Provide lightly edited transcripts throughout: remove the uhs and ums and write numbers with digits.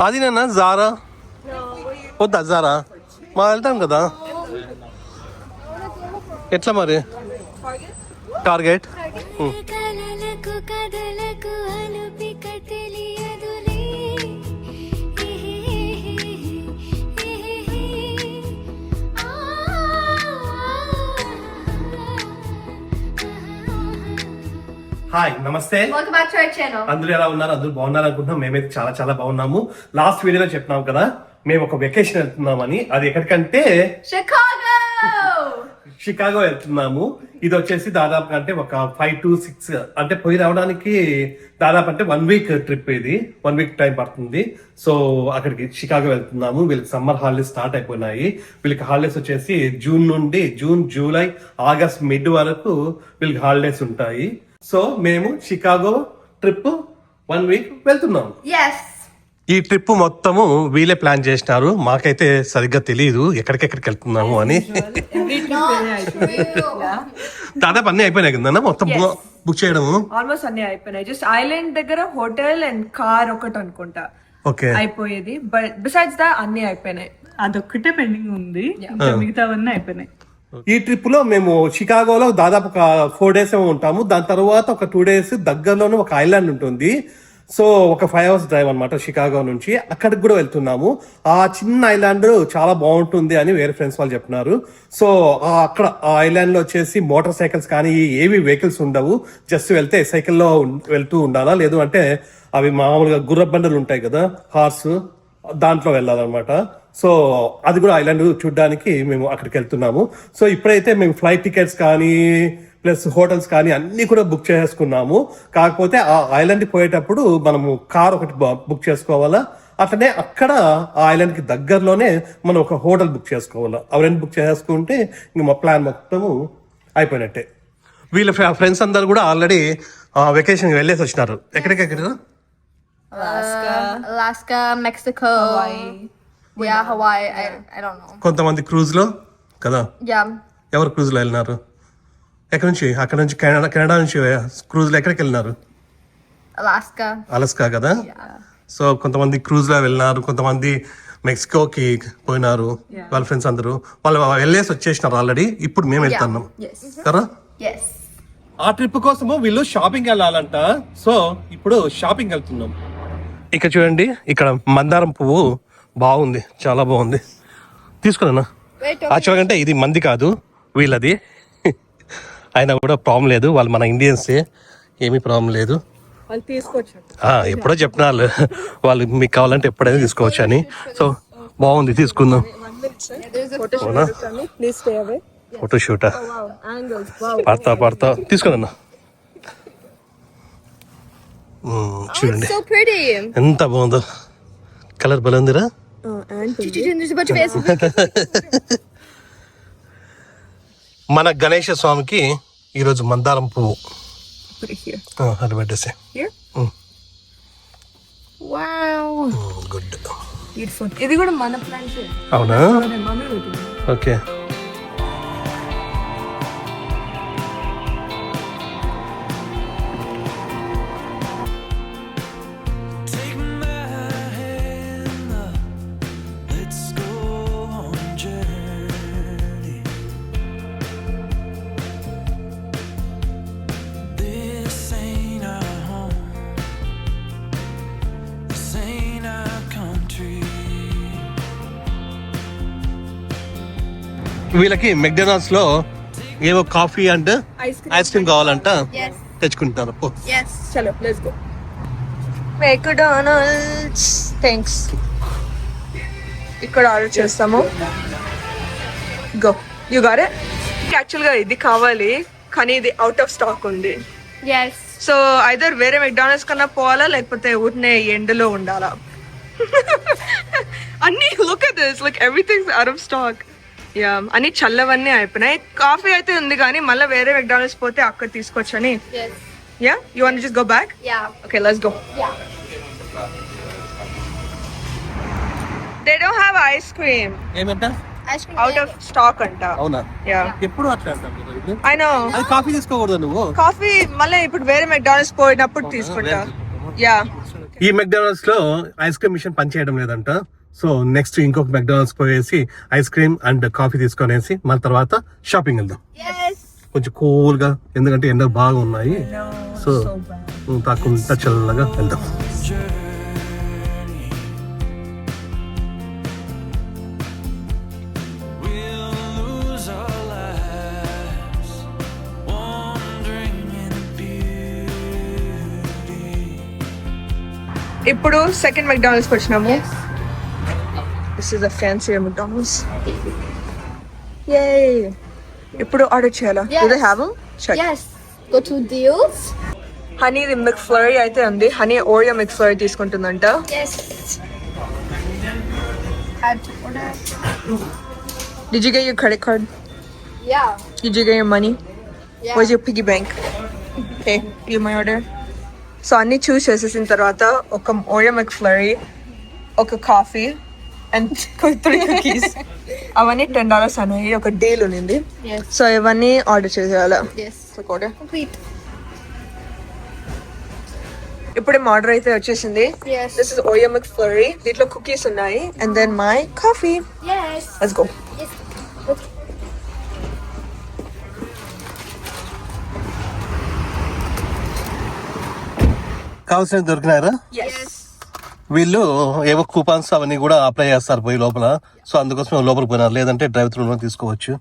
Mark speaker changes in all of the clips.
Speaker 1: అది నేనా జారా వద్దా జారా మా వెళ్తాం కదా ఎట్లా మరి టార్గెట్ హాయ్ నమస్తే అందరూ ఎలా ఉన్నారు? అందరూ బాగున్నారు అనుకుంటున్నాం. మేమైతే చాలా చాలా బాగున్నాము. లాస్ట్ వీడియోలో చెప్పినాం కదా మేము ఒక వెకేషన్ వెళ్తున్నామని. అది ఎక్కడికంటే షికాగో వెళ్తున్నాము. ఇది వచ్చేసి దాదాపు అంటే ఒక 5 to 6 అంటే పోయి రావడానికి దాదాపు అంటే 1 week ట్రిప్. ఇది 1 week టైం పడుతుంది. సో అక్కడికి షికాగో వెళ్తున్నాము. వీళ్ళకి సమ్మర్ హాలిడేస్ స్టార్ట్ అయిపోయినాయి. వీళ్ళకి హాలిడేస్ వచ్చేసి జూన్, జూలై, ఆగస్ట్ మిడ్ వరకు వీళ్ళకి హాలిడేస్ ఉంటాయి. సో మేము షికాగో ట్రిప్ 1 week వెళ్తున్నాము. ఈ ట్రిప్ మొత్తము వీళ్ళే ప్లాన్ చేసినారు. మాకైతే సరిగ్గా తెలియదు ఎక్కడికెక్కడికి వెళ్తున్నాము అని. దాదాపు అన్ని అయిపోయినాయి కదా మొత్తం బుక్ చేయడము.
Speaker 2: ఆల్మోస్ట్ అన్ని అయిపోయినాయి. జస్ట్ ఐలాండ్ దగ్గర హోటల్ అండ్ కార్ ఒకటి అనుకుంటా అయిపోయేది. బట్ బిసైడ్స్ దా అన్ని అయిపోయినాయి.
Speaker 3: అదొక్కటే పెండింగ్ ఉంది, మిగతావన్నీ అయిపోయినాయి.
Speaker 1: ఈ ట్రిప్ లో మేము షికాగోలో దాదాపు ఒక 4 days ఏమో ఉంటాము. దాని తర్వాత ఒక 2 days దగ్గరలోనే ఒక ఐలాండ్ ఉంటుంది. సో ఒక 5 hours డ్రైవ్ అనమాట షికాగో నుంచి. అక్కడికి కూడా వెళ్తున్నాము. ఆ చిన్న ఐలాండ్ చాలా బాగుంటుంది అని వేరే ఫ్రెండ్స్ వాళ్ళు చెప్తున్నారు. సో అక్కడ ఆ ఐలాండ్ లో వచ్చేసి మోటార్ సైకిల్స్ కానీ ఏవి వెహికల్స్ ఉండవు. జస్ట్ వెళ్తే సైకిల్లో వెళ్తూ ఉండాలా, లేదు అంటే అవి మామూలుగా గుర్ర బండలు ఉంటాయి కదా, హార్స్, దాంట్లో వెళ్ళాలన్నమాట. సో అది కూడా ఐలాండ్ చూడడానికి మేము అక్కడికి వెళ్తున్నాము. సో ఇప్పుడైతే మేము ఫ్లైట్ టికెట్స్ కానీ ప్లస్ హోటల్స్ కానీ అన్ని కూడా బుక్ చేసుకున్నాము. కాకపోతే ఆ ఐలాండ్కి పోయేటప్పుడు మనము కార్ ఒకటి బుక్ చేసుకోవాలా, అట్లనే అక్కడ ఆ ఐలాండ్కి దగ్గరలోనే మనం ఒక హోటల్ బుక్ చేసుకోవాలా. అవి రెండు బుక్ చేసుకుంటే ఇంక మా ప్లాన్ మొత్తము అయిపోయినట్టే. వీళ్ళ ఫ్రెండ్స్ అందరు కూడా ఆల్రెడీ వెకేషన్కి వెళ్ళేసి వచ్చినారు. ఎక్కడికెక్కడ?
Speaker 4: Alaska, Mexico, Hawaii. I don't know.
Speaker 1: కొంతమంది క్రూజ్ లో కదా. ఎవరు క్రూజ్ లో వెళ్ళినారు? ఎక్కడి నుంచి? అక్కడ నుంచి కెనడా నుంచి క్రూజ్ లో ఎక్కడికి వెళ్ళినారు? అలాస్కా కదా. సో కొంతమంది క్రూజ్ లో వెళ్ళినారు, కొంతమంది మెక్సికోకి పోయినారు. వాళ్ళ ఫ్రెండ్స్ అందరూ వాళ్ళు వెళ్ళేసి వచ్చేసినారు ఆల్రెడీ. ఇప్పుడు మేము వెళ్తున్నాం కదా. ఆ ట్రిప్ కోసము వీళ్ళు షాపింగ్ వెళ్ళాలంట. సో ఇప్పుడు షాపింగ్ వెళ్తున్నాం. ఇక్కడ చూడండి, ఇక్కడ మందారం పువ్వు బాగుంది, చాలా బాగుంది. తీసుకున్నా యాక్చువల్గా అంటే ఇది మంది కాదు, వీళ్ళది. అయినా కూడా ప్రాబ్లం లేదు, వాళ్ళు మన ఇండియన్సే, ఏమీ ప్రాబ్లం లేదు. ఎప్పుడో చెప్పినారు వాళ్ళు మీకు కావాలంటే ఎప్పుడైనా తీసుకోవచ్చు అని. సో బాగుంది, తీసుకుందాం. ఫోటోషూటా? పడతా తీసుకున్నా. చూడండి ఎంత బాగుందో, కలర్ బాగుందిరా. మన గణేష స్వామికి ఈరోజు మందారం పువ్వు అది పెట్టేసి. గుడ్.
Speaker 2: ఇది కూడా మన ప్లాంట్.
Speaker 1: అవునా? ఓకే. వీళ్ళకి మెక్డొనాల్డ్స్ లో ఏవో కాఫీ అండ్ ఐస్ క్రీమ్ కావాలంట, తెచ్చుకుంటారు.
Speaker 2: McDonald's thanks. ఇక్కడ ఆర్డర్ చేస్తాము. Go, you got it. Actual గా ఇది కావాలి కానీ ఇది అవుట్ ఆఫ్ స్టాక్ ఉంది. సో ఐదర్ వేరే మెక్డొనాల్డ్స్ కన్నా పోవాలా, లేకపోతే ఊరినే ఎండలో ఉండాలా. అన్ని look at this, like everything out of stock. అన్ని చల్లవన్నీ అయిపోయినాయి. కాఫీ అయితే ఉంది కానీ మళ్ళీ వేరే మెక్డానల్డ్స్ పోతే అక్కడ తీసుకోవచ్చని. Yeah, you want to just go back? Okay, let's go. They don't have ice cream.
Speaker 1: ఏమంట?
Speaker 2: అవుట్ ఆఫ్ స్టాక్ అంట.
Speaker 1: అవునా?
Speaker 2: యా,
Speaker 1: ఎప్పుడు అట్లా అంటారు.
Speaker 2: I know.
Speaker 1: అది కాఫీ తీసుకోకూడదు నువ్వు.
Speaker 2: కాఫీ మళ్ళీ ఇప్పుడు వేరే మెక్డానల్డ్స్ పోయినప్పుడు తీసుకుంటా. యా,
Speaker 1: ఈ మెక్డానల్డ్స్ లో ఐస్ క్రీమ్ మిషన్ పనిచేయడం లేదంట. సో నెక్స్ట్ ఇంకొక మెక్డానల్డ్స్ పోయేసి ఐస్ క్రీమ్ అండ్ కాఫీ తీసుకొనేసి మన తర్వాత షాపింగ్ వెళ్దాం. కొంచెం కూల్ గా, ఎందుకంటే ఎండలు బాగా ఉన్నాయి. సో తాకుండా చల్లగా వెళ్దాం.
Speaker 2: ఇప్పుడు సెకండ్ మెక్డానల్డ్స్ వచ్చినాము. This is a fancy McDonald's. Yay! ఇప్పుడు ఆర్డర్ చేయాలా? Do they have them? Check.
Speaker 4: Yes. Go to deals.
Speaker 2: Honey the McFlurry అయితే ఉంది. Honey Oreo McFlurry తీసుకుంటుందంట.
Speaker 4: Yes. Add to order.
Speaker 2: Did you get your credit card?
Speaker 4: Yeah.
Speaker 2: Did you get your money?
Speaker 4: Yeah.
Speaker 2: Where's your piggy bank? Okay, give my order. So అన్ని choose చేసేసిన తర్వాత ఒక Oreo McFlurry, ఒక coffee and 3 cookies. అవన్నీ $10 అనేవి ఒక deal ఉంది.
Speaker 4: Yes.
Speaker 2: So ఇవన్నీ ఆర్డర్ చేసేయాలి.
Speaker 4: Yes.
Speaker 2: Order
Speaker 4: Complete.
Speaker 2: ఇప్పుడే ఆర్డర్ అయితే వచ్చేసింది.
Speaker 4: Yes.
Speaker 2: This is Oreo McFlurry. దీంట్లో కుకీస్ ఉన్నాయి and then my coffee.
Speaker 4: Yes.
Speaker 2: Let's go.
Speaker 4: Yes.
Speaker 1: కావాల్సిన దొరికినారా?
Speaker 2: Yes.
Speaker 1: వీళ్ళు ఏవో కూపన్స్ అవన్నీ కూడా అప్లై చేస్తారు పోయి లోపల. సో అందుకోసం లోపలికి పోయినారు, లేదంటే డ్రైవ్ త్రూ లో తీసుకోవచ్చు.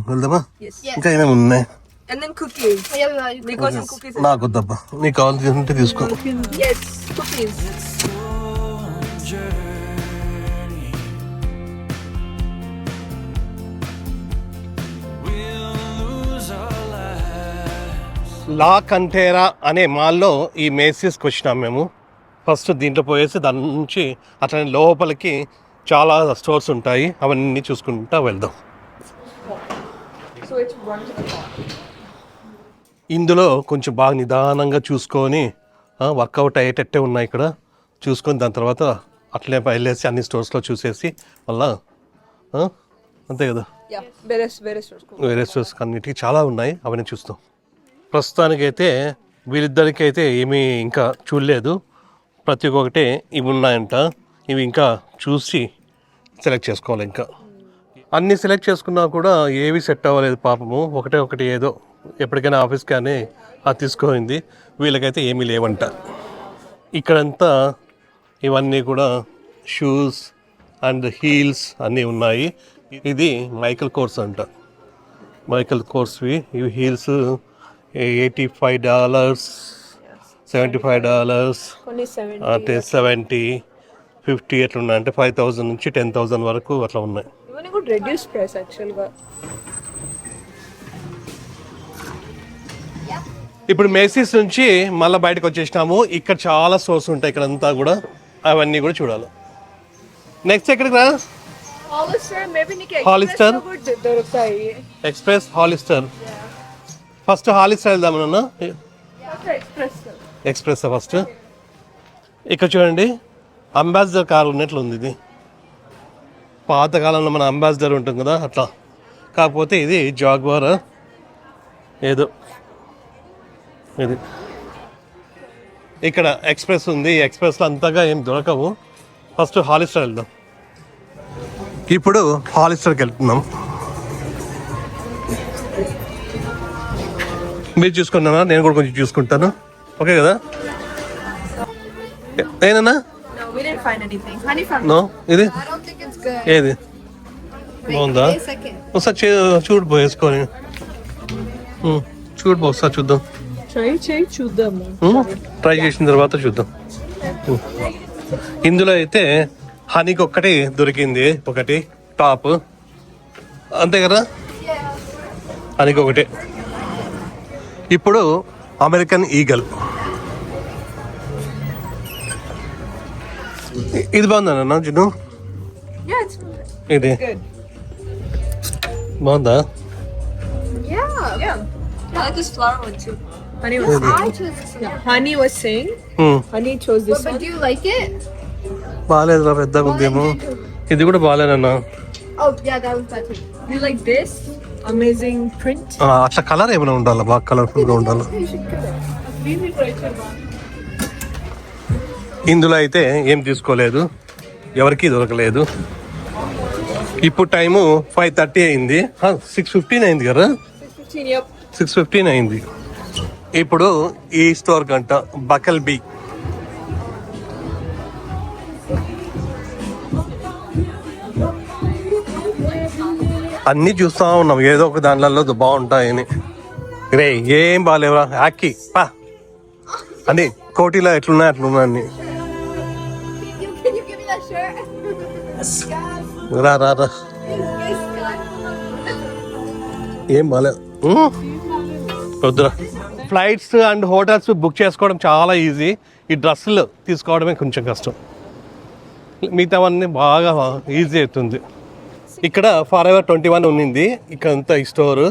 Speaker 1: వెళ్దామా?
Speaker 2: Yes.
Speaker 1: ఇంకా ఏమేమి ఉన్నాయి?
Speaker 2: And then cookies.
Speaker 4: Yeah.
Speaker 2: Because of cookies.
Speaker 1: నాకు వద్దబ్బా, నీకు కావాల్సింటే తీసుకో.
Speaker 2: Yes, cookies.
Speaker 1: లా కంటేరా అనే మాల్లో ఈ మేసిస్కి వచ్చినాం మేము. ఫస్ట్ దీంట్లో పోయేసి దాని నుంచి అట్లనే లోపలికి చాలా స్టోర్స్ ఉంటాయి, అవన్నీ చూసుకుంటా వెళ్దాం.
Speaker 2: So it's one to the top.
Speaker 1: ఇందులో కొంచెం బాగా నిదానంగా చూసుకొని వర్కౌట్ అయ్యేటట్టే ఉన్నాయి ఇక్కడ చూసుకొని, దాని తర్వాత అట్లే వెళ్ళేసి అన్ని స్టోర్స్లో చూసేసి మళ్ళా అంతే కదా.
Speaker 2: Yeah, various stores.
Speaker 1: వేరే స్టోర్స్ అన్నిటికీ చాలా ఉన్నాయి, అవన్నీ చూస్తాం. ప్రస్తుతానికైతే వీరిద్దరికి అయితే ఏమీ ఇంకా చూడలేదు. ప్రతి ఒక్కటి ఇవి ఉన్నాయంట, ఇవి ఇంకా చూసి సెలెక్ట్ చేసుకోవాలి. ఇంకా అన్నీ సెలెక్ట్ చేసుకున్నా కూడా ఏవి సెట్ అవ్వలేదు పాపము. ఒకటి ఏదో ఎప్పటికైనా ఆఫీస్కి కానీ అది తీసుకోయింది. వీళ్ళకైతే ఏమీ లేవంట. ఇక్కడంతా ఇవన్నీ కూడా షూస్ అండ్ హీల్స్ అన్నీ ఉన్నాయి. ఇది మైకల్ కోర్స్ అంట. మైకల్ కోర్స్వి ఇవి హీల్స్ $85, $75 అంటే 70, 50 ఎట్లా ఉన్నాయి అంటే 5,000 నుంచి 10,000 వరకు అట్లా ఉన్నాయి.
Speaker 2: ఇవన్నీ కూడా రెడ్యూస్ ప్రైస్ యాక్చువల్గా.
Speaker 1: ఇప్పుడు మేసీస్ నుంచి మళ్ళీ బయటకు వచ్చేసినాము. ఇక్కడ చాలా స్టోర్స్ ఉంటాయి ఇక్కడంతా కూడా, అవన్నీ కూడా చూడాలి. నెక్స్ట్ ఎక్కడికి రా?
Speaker 2: Hollister, maybe నీకు
Speaker 1: Hollister?
Speaker 2: కూడా దొరుకుతాయి.
Speaker 1: Express, Hollister. ఫస్ట్ హాలిస్టర్ వెళ్దామన్నా. Express first. ఇక్కడ చూడండి, అంబాసిడర్ కార్ ఉన్నట్లు ఉంది. ఇది పాతకాలంలో మన అంబాసిడర్ ఉంటుంది కదా అట్లా, కాకపోతే ఇది జాగ్వార్ ఏదో. ఇది ఇక్కడ ఎక్స్ప్రెస్ ఉంది. ఎక్స్ప్రెస్లో అంతగా ఏం దొరకవు. ఫస్ట్ హాలిస్టర్ వెళ్దాం. ఇప్పుడు హాలిస్టర్కి వెళ్తున్నాం. మీరు చూసుకున్నానా? నేను కూడా కొంచెం చూసుకుంటాను. ఓకే కదా? ఏనన్నా?
Speaker 2: No, we didn't find anything. Honey found.
Speaker 1: No. ఇది
Speaker 4: I don't think it's good.
Speaker 1: ఏది బాగుందా?
Speaker 4: Wait a second.
Speaker 1: ఒకసారి చూడు పోయేసుకొని చూడు ఒకసారి చూద్దాం.
Speaker 2: Try చూద్దాము.
Speaker 1: ట్రై చేసిన తర్వాత చూద్దాం. ఇందులో అయితే హనీకి ఒక్కటి దొరికింది, ఒకటి టాప్ అంతే కదా. హనీకి ఒకటి. ఇప్పుడు అమెరికన్ ఈగల్ ఇది బాగుందా చిన్ను?
Speaker 2: Yeah, it's
Speaker 1: ఇది
Speaker 2: good.
Speaker 1: బాగుందా?
Speaker 2: Yeah. I like this flower one too. Honey was saying.
Speaker 4: I chose this one.
Speaker 2: Honey was saying. Honey chose this
Speaker 4: But
Speaker 2: one.
Speaker 4: do you like it?
Speaker 1: బాగాలేదురా, పెద్దగా ఉందేమో. ఇది కూడా బాగాలేదన్నా.
Speaker 4: Oh yeah, that was bad too.
Speaker 2: You like this? Amazing print.
Speaker 1: అట్లా colour ఏమైనా ఉండాలి, బాగా కలర్ఫుల్గా ఉండాలి.
Speaker 2: You should get it. Really try to
Speaker 1: ఇందులో అయితే ఏం తీసుకోలేదు, ఎవరికి దొరకలేదు. ఇప్పుడు టైము 5:30 అయింది, 6:15 అయింది కదా, 6:15 అయింది. ఇప్పుడు ఈ స్టోర్ కంట బకల్ బీ. అన్నీ చూస్తా ఉన్నాం, ఏదో ఒక దానిలలో బాగుంటాయని. రే ఏం బాగాలేవురా యాక్కి పా అని కోటిలో ఎట్లున్నాయి అట్లున్నా అన్ని.
Speaker 4: Can you give me that shirt?
Speaker 1: రా రా రా, ఏం బాగాలేదు. వద్దురా. ఫ్లైట్స్ అండ్ హోటల్స్ బుక్ చేసుకోవడం చాలా ఈజీ, ఈ డ్రెస్సులు తీసుకోవడమే కొంచెం కష్టం. మిగతావన్నీ బాగా ఈజీ అవుతుంది. ఇక్కడ Forever 21 ఉన్నింది, ఇక్కడ అంతా ఈ స్టోర్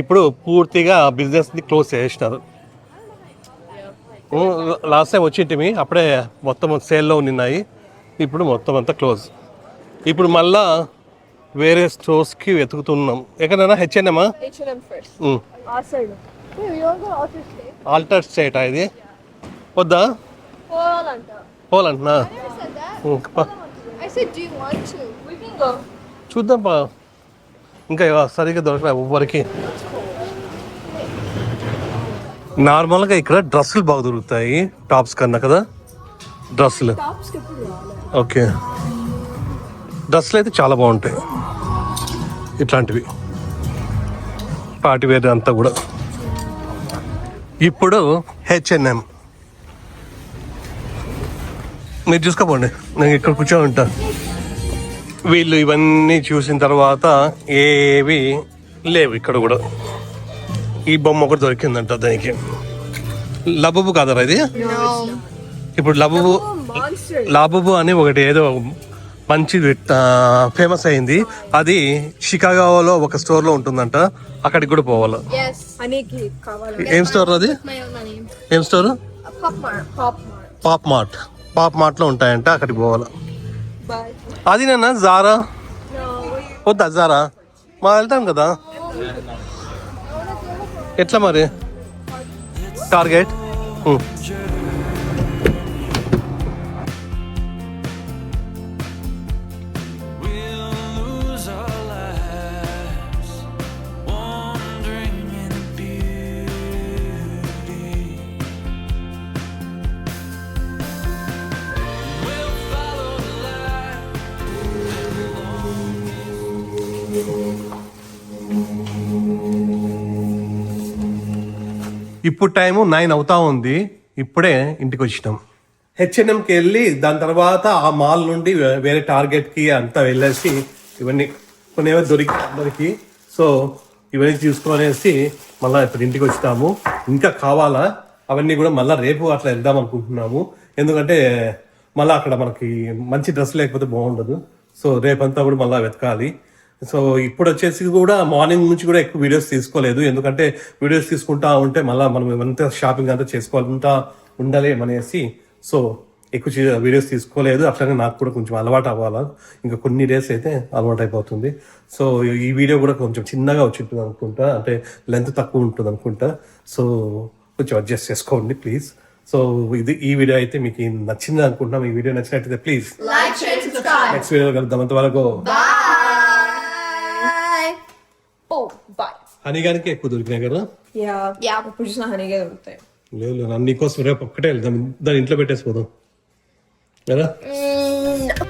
Speaker 1: ఇప్పుడు పూర్తిగా బిజినెస్ని క్లోజ్ చేసినారు. లాస్ట్ టైం వచ్చింటిమి, అప్పుడే మొత్తం సేల్లో ఉన్నాయి, ఇప్పుడు మొత్తం అంతా క్లోజ్. ఇప్పుడు మళ్ళా వేరే స్టోర్స్కి వెతుకుతున్నాం. ఎక్కడైనా H&M
Speaker 2: H&M first.
Speaker 4: Awesome. Hey, we all go outer state.
Speaker 1: Alter state ఇది వద్దా,
Speaker 4: Poland.
Speaker 1: పోవాలంటున్నా.
Speaker 4: I never said that. I said, do you want to?
Speaker 2: We can go.
Speaker 1: చూద్దాం పా, ఇంకా సరిగ్గా దొరకలే ఎవ్వరికి. నార్మల్గా ఇక్కడ డ్రెస్సులు బాగా దొరుకుతాయి టాప్స్ కన్నా కదా, డ్రెస్సులు. ఓకే, డ్రెస్సులు అయితే చాలా బాగుంటాయి ఇట్లాంటివి, పార్టీ వేర్ అంతా కూడా. ఇప్పుడు H&M మీరు చూసుకోపోండి, నేను ఇక్కడ కూర్చొని ఉంటాను. వీళ్ళు ఇవన్నీ చూసిన తర్వాత ఏవి లేవు ఇక్కడ కూడా. ఈ బొమ్మ ఒకటి దొరికిందంట దానికి. లబుబు కాదరా ఇది? ఇప్పుడు లాబుబు అని ఒకటి ఏదో మంచి ఫేమస్ అయింది, అది షికాగోలో ఒక స్టోర్లో ఉంటుందంట, అక్కడికి కూడా పోవాలి.
Speaker 4: Yes.
Speaker 2: Aniki kavala.
Speaker 1: ఏం స్టోర్ అది?
Speaker 4: My own money.
Speaker 1: ఏం స్టోర్?
Speaker 4: Pop Mart.
Speaker 1: పాప్ మార్ట్లో ఉంటాయంట, అక్కడికి పోవాలి.
Speaker 2: Bye.
Speaker 1: అది నేనా జారా వద్దా, జారా మా వెళ్తాం కదా. ఎట్లా మరి టార్గెట్? ఇప్పుడు టైము 9 అవుతా ఉంది, ఇప్పుడే ఇంటికి వచ్చినాం. H&Mకి వెళ్ళి దాని తర్వాత ఆ మాల్ నుండి వేరే టార్గెట్కి అంతా వెళ్ళేసి ఇవన్నీ కొన్ని దొరికి సో ఇవన్నీ చూసుకొనేసి మళ్ళీ ఇప్పుడు ఇంటికి వచ్చాము. ఇంకా కావాలా అవన్నీ కూడా మళ్ళీ రేపు అట్లా వెళ్దాం అనుకుంటున్నాము, ఎందుకంటే మళ్ళీ అక్కడ మనకి మంచి డ్రెస్ లేకపోతే బాగుండదు. సో రేపంతా కూడా మళ్ళీ వెతకాలి. సో ఇప్పుడు వచ్చేసి కూడా మార్నింగ్ నుంచి కూడా ఎక్కువ వీడియోస్ తీసుకోలేదు, ఎందుకంటే వీడియోస్ తీసుకుంటా ఉంటే మళ్ళీ మనం ఎంత షాపింగ్ అంతా చేసుకోవాలంటా ఉండలేమనేసి సో ఎక్కువ వీడియోస్ తీసుకోలేదు. అట్లనే నాకు కూడా కొంచెం అలవాటు అవ్వాలా, ఇంకా కొన్ని డేస్ అయితే అలవాటు అయిపోతుంది. సో ఈ వీడియో కూడా కొంచెం చిన్నగా వచ్చి ఉంటుంది అనుకుంటా, అంటే లెంత్ తక్కువ ఉంటుంది అనుకుంటా. సో కొంచెం అడ్జస్ట్ చేసుకోండి ప్లీజ్. సో ఈ వీడియో అయితే మీకు నచ్చింది అనుకుంటున్నాం. ఈ వీడియో నచ్చినట్టయితే please
Speaker 4: Like, share, subscribe.
Speaker 1: Next video కలుద్దాం. అంతవరకు
Speaker 4: Bye. Oh, bye.
Speaker 1: హనీగానికి ఎక్కువ దొరికినాయి కదా.
Speaker 2: Yeah. ఇప్పుడు చూసిన హనీగా దొరుకుతాయి.
Speaker 1: లేదు నన్ను నీకోసం రేపు ఒక్కటే వెళ్దాం, దాని ఇంట్లో పెట్టేసి పోదాం కదా.
Speaker 4: No.